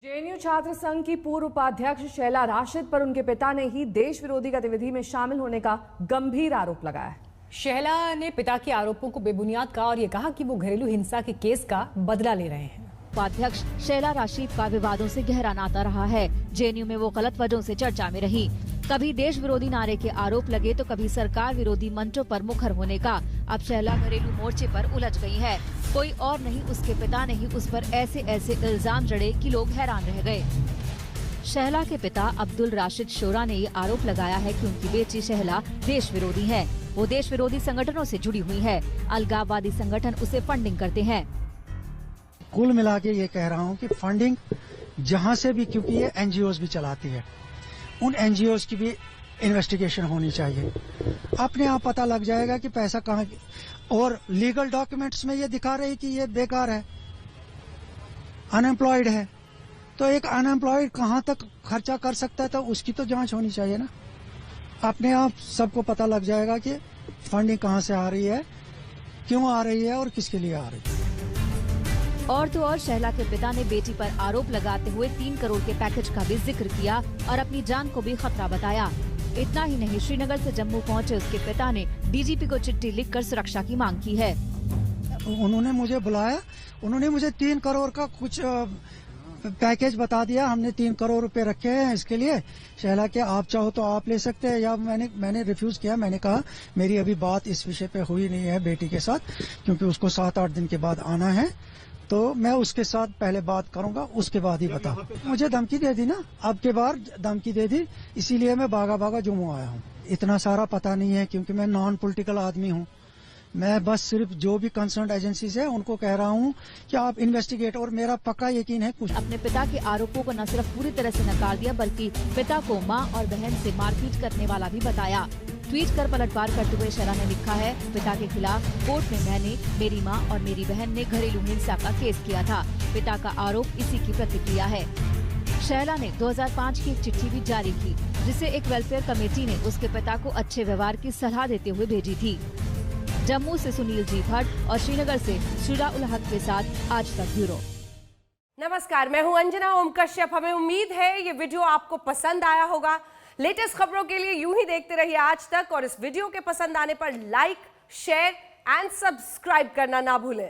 JNU छात्र संघ की पूर्व उपाध्यक्ष शैला राशिद पर उनके पिता ने ही देश विरोधी गतिविधि में शामिल होने का गंभीर आरोप लगाया है। शैला ने पिता के आरोपों को बेबुनियाद कहा और ये कहा कि वो घरेलू हिंसा के केस का बदला ले रहे हैं। उपाध्यक्ष शैला राशिद का विवादों से गहरा नाता रहा है। जेएनयू में वो गलत वजहों से चर्चा में रही। कभी देश विरोधी नारे के आरोप लगे तो कभी सरकार विरोधी मंचों पर मुखर होने का। अब शैला घरेलू मोर्चे पर उलझ गई है। कोई और नहीं, उसके पिता ने ही उस पर ऐसे ऐसे इल्जाम जड़े कि लोग हैरान रह गए। शैला के पिता अब्दुल राशिद शोरा ने ये आरोप लगाया है कि उनकी बेटी शैला देश विरोधी है। वो देश विरोधी संगठनों से जुड़ी हुई है। अलगाववादी संगठन उसे फंडिंग करते हैं। कुल मिला के ये कह रहा हूँ कि फंडिंग जहाँ से भी, क्योंकि ये एनजीओज भी चलाती है, उन एनजीओज की भी इन्वेस्टिगेशन होनी चाहिए। अपने आप पता लग जाएगा कि पैसा कहाँ। और लीगल डॉक्यूमेंट्स में ये दिखा रही कि ये बेकार है, अनएम्प्लॉयड है, तो एक अनएम्प्लॉयड कहाँ तक खर्चा कर सकता है, तो उसकी तो जांच होनी चाहिए ना। अपने आप सबको पता लग जाएगा कि फंडिंग कहाँ से आ रही है, क्यों आ रही है और किसके लिए आ रही है। और तो और शैला के पिता ने बेटी पर आरोप लगाते हुए 3 करोड़ के पैकेज का भी जिक्र किया और अपनी जान को भी खतरा बताया। इतना ही नहीं, श्रीनगर से जम्मू पहुंचे उसके पिता ने डीजीपी को चिट्ठी लिखकर सुरक्षा की मांग की है। उन्होंने मुझे बुलाया, उन्होंने मुझे 3 करोड़ का कुछ पैकेज बता दिया। हमने 3 करोड़ रुपए रखे हैं इसके लिए। शैला के आप चाहो तो आप ले सकते हैं, या मैंने रिफ्यूज किया। मैंने कहा मेरी अभी बात इस विषय पे हुई नहीं है बेटी के साथ, क्योंकि उसको 7-8 दिन के बाद आना है, तो मैं उसके साथ पहले बात करूंगा, उसके बाद ही बता। मुझे धमकी दे दी ना, अब के बार धमकी दे दी, इसीलिए मैं भागा भागा जम्मू आया हूँ। इतना सारा पता नहीं है, क्योंकि मैं नॉन पॉलिटिकल आदमी हूँ। मैं बस सिर्फ जो भी कंसर्न एजेंसीज है उनको कह रहा हूँ कि आप इन्वेस्टिगेट, और मेरा पक्का यकीन है कुछ। अपने पिता के आरोपों को न सिर्फ पूरी तरह से नकार दिया, बल्कि पिता को मां और बहन से मारपीट करने वाला भी बताया। ट्वीट कर पलटवार करते हुए शैला ने लिखा है, पिता के खिलाफ कोर्ट में मैंने, मेरी मां और मेरी बहन ने घरेलू हिंसा का केस किया था। पिता का आरोप इसी की प्रतिक्रिया है। शैला ने 2005 की एक चिट्ठी भी जारी की, जिसे एक वेलफेयर कमेटी ने उसके पिता को अच्छे व्यवहार की सलाह देते हुए भेजी थी। जम्मू से सुनील जी भट्ट और श्रीनगर से शुजा उल हक के साथ आज तक ब्यूरो। नमस्कार, मैं हूं अंजना ओम कश्यप। हमें उम्मीद है ये वीडियो आपको पसंद आया होगा। लेटेस्ट खबरों के लिए यूं ही देखते रहिए आज तक, और इस वीडियो के पसंद आने पर लाइक, शेयर एंड सब्सक्राइब करना ना भूलें।